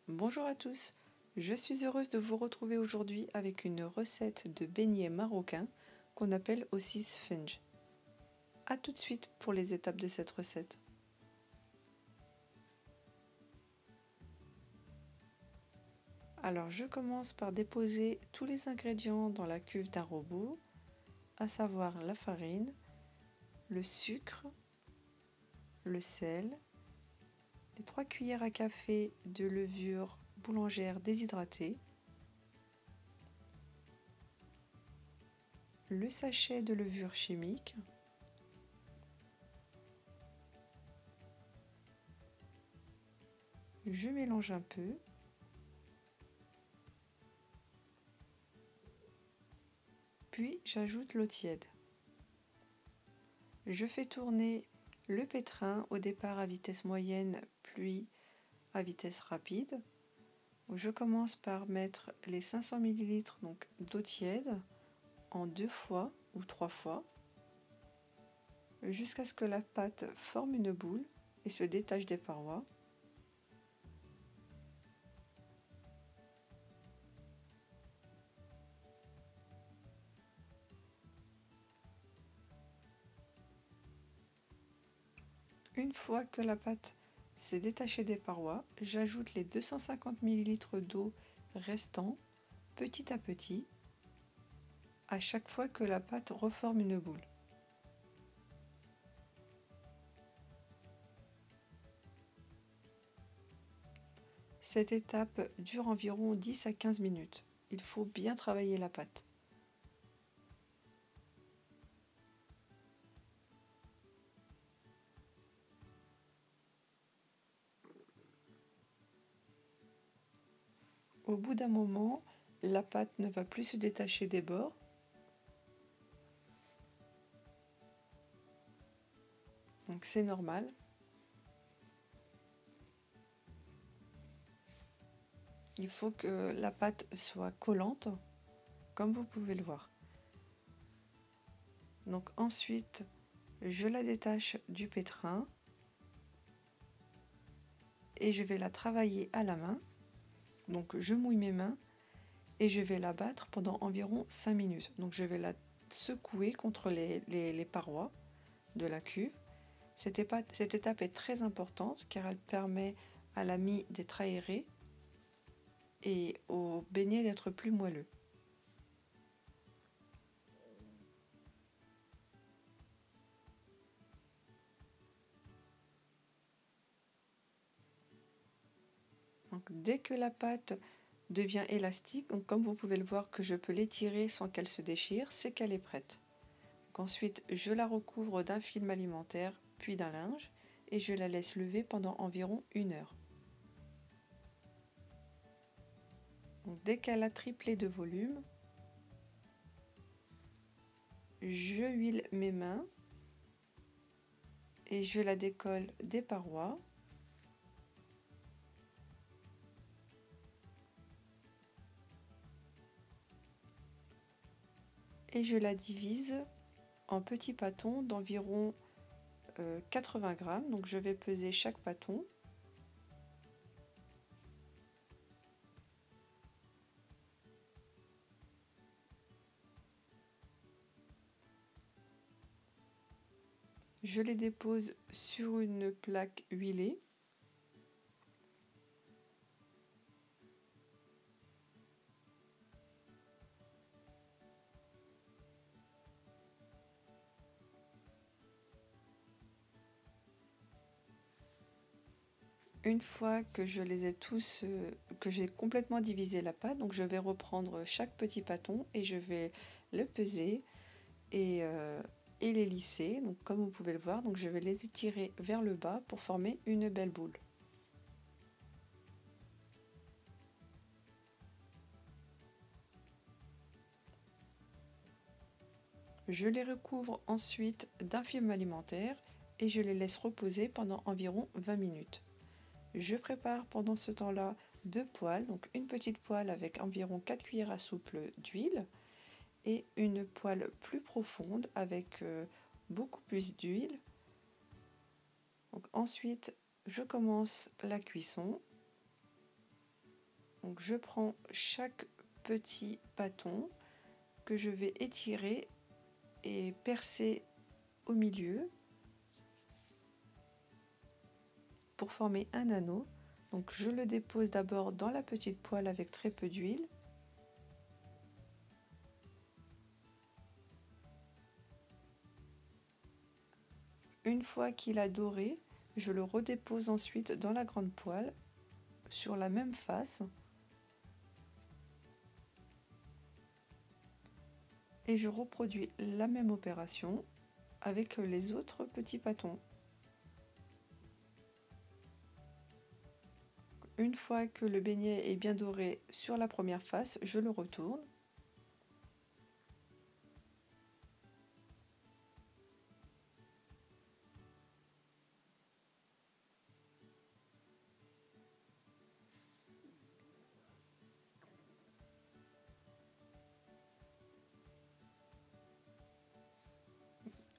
Bonjour à tous, je suis heureuse de vous retrouver aujourd'hui avec une recette de beignets marocains qu'on appelle aussi sfenj. A tout de suite pour les étapes de cette recette. Alors je commence par déposer tous les ingrédients dans la cuve d'un robot, à savoir la farine, le sucre, le sel, les 3 cuillères à café de levure boulangère déshydratée, le sachet de levure chimique, je mélange un peu, puis j'ajoute l'eau tiède. Je fais tourner le pétrin au départ à vitesse moyenne puis à vitesse rapide. Je commence par mettre les 500 ml d'eau tiède en 2 fois ou 3 fois jusqu'à ce que la pâte forme une boule et se détache des parois. Une fois que la pâte s'est détachée des parois, j'ajoute les 250 ml d'eau restants petit à petit à chaque fois que la pâte reforme une boule. Cette étape dure environ 10 à 15 minutes. Il faut bien travailler la pâte. Au bout d'un moment, la pâte ne va plus se détacher des bords. Donc c'est normal. Il faut que la pâte soit collante, comme vous pouvez le voir. Donc ensuite, je la détache du pétrin et je vais la travailler à la main. Donc je mouille mes mains et je vais la battre pendant environ 5 minutes. Donc je vais la secouer contre les parois de la cuve. Cette étape est très importante car elle permet à la mie d'être aérée et au beignet d'être plus moelleux. Donc, dès que la pâte devient élastique, donc comme vous pouvez le voir que je peux l'étirer sans qu'elle se déchire, c'est qu'elle est prête. Donc, ensuite, je la recouvre d'un film alimentaire puis d'un linge et je la laisse lever pendant environ 1 heure. Donc, dès qu'elle a triplé de volume, je huile mes mains et je la décolle des parois. Et je la divise en petits pâtons d'environ 80 grammes. Donc je vais peser chaque pâton. Je les dépose sur une plaque huilée. Une fois que je les ai tous, que j'ai complètement divisé la pâte, donc je vais reprendre chaque petit pâton et je vais le peser et les lisser. Donc comme vous pouvez le voir, donc je vais les étirer vers le bas pour former une belle boule. Je les recouvre ensuite d'un film alimentaire et je les laisse reposer pendant environ 20 minutes. Je prépare pendant ce temps-là 2 poêles, donc une petite poêle avec environ 4 cuillères à soupe d'huile et une poêle plus profonde avec beaucoup plus d'huile. Donc ensuite, je commence la cuisson. Donc je prends chaque petit bâton que je vais étirer et percer au milieu pour former un anneau. Donc je le dépose d'abord dans la petite poêle avec très peu d'huile. Une fois qu'il a doré, je le redépose ensuite dans la grande poêle sur la même face et je reproduis la même opération avec les autres petits bâtons. Une fois que le beignet est bien doré sur la première face, je le retourne.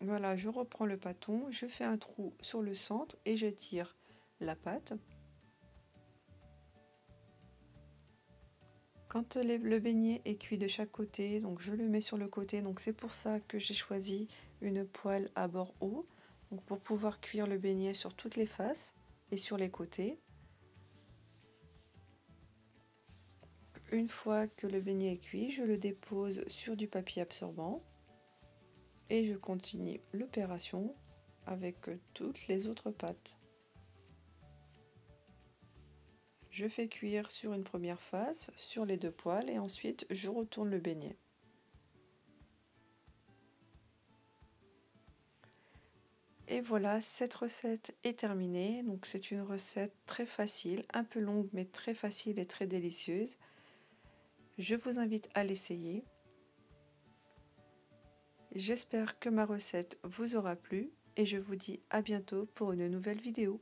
Voilà, je reprends le bâton, je fais un trou sur le centre et je tire la pâte. Quand le beignet est cuit de chaque côté, donc je le mets sur le côté, donc c'est pour ça que j'ai choisi une poêle à bord haut, donc pour pouvoir cuire le beignet sur toutes les faces et sur les côtés. Une fois que le beignet est cuit, je le dépose sur du papier absorbant et je continue l'opération avec toutes les autres pâtes. Je fais cuire sur une première face, sur les deux poêles et ensuite je retourne le beignet. Et voilà, cette recette est terminée. Donc c'est une recette très facile, un peu longue mais très facile et très délicieuse. Je vous invite à l'essayer. J'espère que ma recette vous aura plu et je vous dis à bientôt pour une nouvelle vidéo.